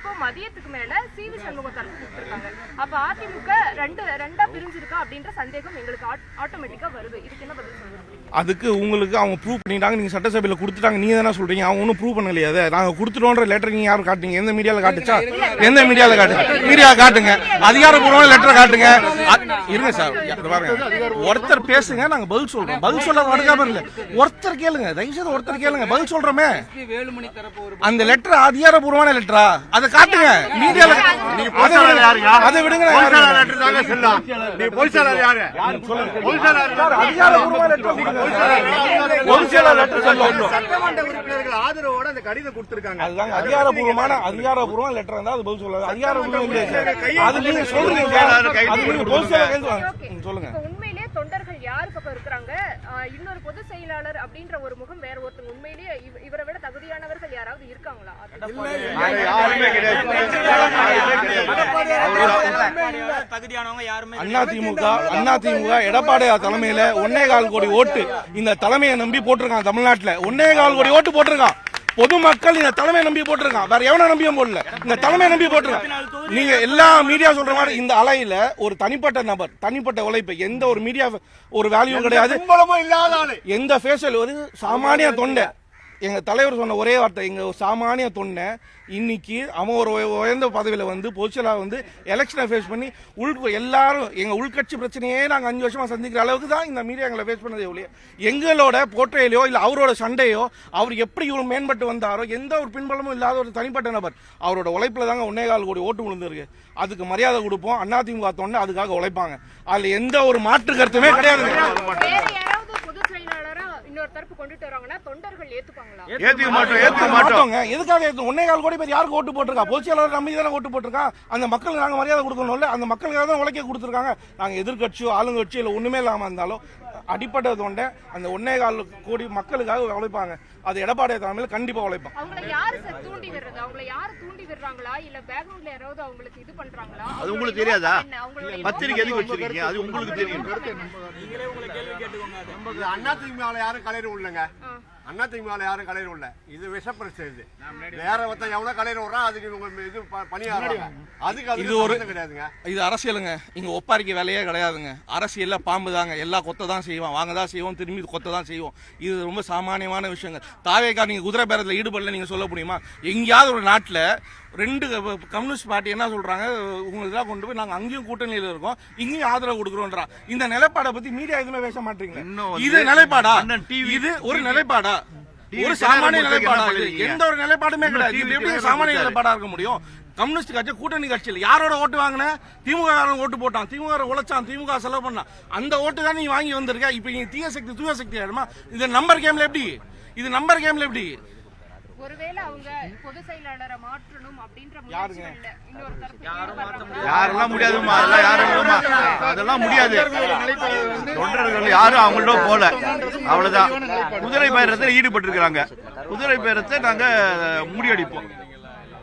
இப்போ மதியத்துக்கு மேல சிவி சண்முகம் தரப்பு கொடுத்திருக்காங்க. அப்ப அதிமுக ரெண்டா பிரிஞ்சிருக்கா அப்படின்ற சந்தேகம் எங்களுக்கு ஆட்டோமேட்டிக்கா வருது. இதுக்கு என்ன பதில் சொல்றீங்க? அதுக்கு உங்களுக்கு அவங்க ப்ரூவ் பண்ணிட்டாங்க, நீங்க சட்டசபையில கொடுத்துட்டாங்க, நீங்க தானே சொல்றீங்க. அவங்க ஒன்றும் ப்ரூவ் பண்ணலையா? அதை நாங்க கொடுத்துட்டோன்ற லெட்டர் நீங்க யாரும் காட்டுங்க? எந்த மீடியால காட்டுச்சா? எந்த மீடியால காட்டுங்க? மீடியா காட்டுங்க, அதிகாரப்பூர்வமான லெட்டர் காட்டுங்க. இருங்க சார், பாருங்க, ஒருத்தர் பேசுங்க, நாங்க பதில் சொல்றோம். பதில் சொல்ல வடுக்காம இல்ல, ஒருத்தர் கேளுங்க, தயவுசெய்து ஒருத்தர் கேளுங்க, பதில் சொல்றோமே. அந்த லெட்டர் அதிகாரப்பூர்வமான லெட்டரா? அதை காட்டுங்க மீடியால. அதை விடுங்க. அதிகாரப்பூர்வமான லெட்டர் அதிகாரப்பூர்வமான லெட்டர் இருந்தா அது பதில் சொல்லாது. அதிகாரப்பூர்வம் அது நீங்க சொல்றீங்க, சொல்லுங்க. உண்மையிலேயே தொண்டர்கள் யாரு பக்கம் இருக்கிறாங்க? இன்னொரு பொதுச் செயலாளர் அப்படின்ற ஒரு முகம் வேற ஒருத்தர் உண்மையிலேயே இவரை விட தகுதியானவர்கள் யாராவது இருக்காங்களா? அதிமுக எடப்பாடியார் தலைமையில 1.25 கோடி ஓட்டு இந்த தலைமையை நம்பி போட்டிருக்கான். தமிழ்நாட்டுல 1.25 கோடி ஓட்டு போட்டிருக்கான். பொதுமக்கள் இந்த தலைமையை நம்பி போட்டிருக்கான். வேற எவனை நம்பியும் போடல, இந்த தலைமையை நம்பி போட்டிருக்கான். நீங்க எல்லா மீடியா சொல்ற மாதிரி இந்த அலையில ஒரு தனிப்பட்ட நபர், தனிப்பட்ட உழைப்பு, எந்த ஒரு மீடியா ஒரு வேல்யூ கிடையாது. எந்த ஃபேஷியல் ஒரு சாமானிய தொண்டை, எங்க தலைவர் சொன்ன ஒரே வார்த்தை, எங்க சாமானிய தொண்டை இன்னைக்கு அவன் ஒரு உயர்ந்த பதவியில வந்து பொதுச்செயலாளர் வந்து எலெக்ஷனை ஃபேஸ் பண்ணி எல்லாரும் எங்க உள்கட்சி பிரச்சனையே நாங்க 5 வருஷமா சந்திக்கிற அளவுக்கு தான் இந்த மீடியா எங்களை ஃபேஸ் பண்ணதே ஒழிய எங்களோட போர்ட்ரேலையோ இல்ல அவரோட சண்டையோ அவர் எப்படி இவங்க மேம்பட்டு வந்தாரோ எந்த ஒரு பின்பலமும் இல்லாத ஒரு தனிப்பட்ட நபர். அவரோட உழைப்புல தாங்க 1.25 கோடி ஓட்டு விழுந்திருக்கு. அதுக்கு மரியாதை கொடுப்போம். அதிமுக தொண்டை அதுக்காக உழைப்பாங்க. அதுல எந்த ஒரு மாற்று கருத்துமே கிடையாது. தரப்பு கொண்டுட்டு வராங்கன்னா தொண்டர்கள் ஏத்துப்பாங்களா? ஏத்துக்க மாட்டோங்க. எதுக்காக 1.25 கோடி பேர் யாருக்கு ஓட்டு போட்டிருக்கா? பொதுச்செயலாளர் நம்பி தானே ஓட்டு போட்டிருக்கா. அந்த மக்களுக்கு நாங்க மரியாதை கொடுக்கணும்ல, அந்த மக்களுக்காக தான் உழைக்க கொடுத்துருக்காங்க. நாங்க எதிர்கட்சியோ ஆளுங்கட்சியோ இல்ல ஒண்ணுமே இல்லாம இருந்தாலும் அடிப்பட்ட தொண்டை அந்த 1.25 கோடி மக்களுக்காக உழைப்பாங்க. அது எடப்பாடியார் தலைமையில கண்டிப்பா உழைப்பாங்க. அவங்கள யாரு சார் தூண்டி விடுறது? அவங்கள யாரு தூண்டி விடுறாங்களா இல்ல பேக்ரவுண்ட்ல யாராவது அவங்களுக்கு இது பண்றாங்களா? அது உங்களுக்கு தெரியாதா? பத்திரிக்கை எதுக்கு வச்சிருக்கீங்க? அது உங்களுக்கு தெரியும். நீங்களே உங்களை கேள்வி கேட்டுக்கோங்க. அதிமுகவில் யாரும் கலையிற உள்ளங்க, அதிமுகவில் யாரும் கலையிற உள்ள. இது விஷப்பிரச்சனை. இது வேற ஒருத்தன் எவ்வளவு கலையிற விடுறா அதுக்கு இது பணியாறாங்க. அதுக்கு இது ஒரு கிடையாதுங்க. இது அரசியலுங்க. இங்க ஒப்பாரிக்க வேலையே கிடையாதுங்க. அரசியல்ல பாம்பு தாங்க. எல்லா கொத்த தான் செய்வோம், வாங்க தான் செய்வோம், திரும்பி கொத்த தான் செய்வோம். இது ரொம்ப சாமானியமான விஷயங்கள். தாவேக்கா நீங்க குதிரை பேரத்தில் ஈடுபடல நீங்க சொல்ல முடியுமா? எங்கேயாவது ஒரு நாட்டில் 2 கம்யூனிஸ்ட் பார்ட்டி என்ன சொல்றாங்க, உங்களுக்கு கொண்டு போய் நாங்க அங்கேயும் கூட்டணியில இருக்கோம், இங்கேயும் ஆதரவு கொடுக்குறோம்ன்றா. இந்த நிலைப்பாடை பத்தி மீடியா எதுவுமே பேச மாட்டீங்க. இது நிலைப்பாடா? இது ஒரு நிலைப்பாடா? ஒரு சாமானிய நிலைப்பாடா? எந்த ஒரு நிலைப்பாடுமே கிடையாது. எப்படி சாமானிய நிலைப்பாடா இருக்க முடியும்? கம்யூனிஸ்ட் கட்சி கூட்டணி கட்சியில் யாரோட ஓட்டு வாங்கின? திமுக ஓட்டு போட்டான், திமுக உழைச்சான், திமுக செலவு பண்ணான். அந்த ஓட்டு தான் நீ வாங்கி வந்திருக்க. இப்ப நீ தீய சக்தி தூய சக்தி ஆயிடுமா? இது நம்பர் கேம்ல எப்படி? இது நம்பர் கேம்ல எப்படி? ஒருவேளை அவங்க பொது செயலாளரை மாற்றணும் அப்படின்ற முயற்சிகள்ல இன்னொரு தரப்பு யாரெல்லாம் முடியாதுமா? அதெல்லாம் முடியாது. தொண்டர்கள் யாரும் அவங்களோட போல, அவ்வளவுதான். குதிரை பேரத்தில் ஈடுபட்டு இருக்கிறாங்க. குதிரை பேரத்தை நாங்க முறியடிப்போம்.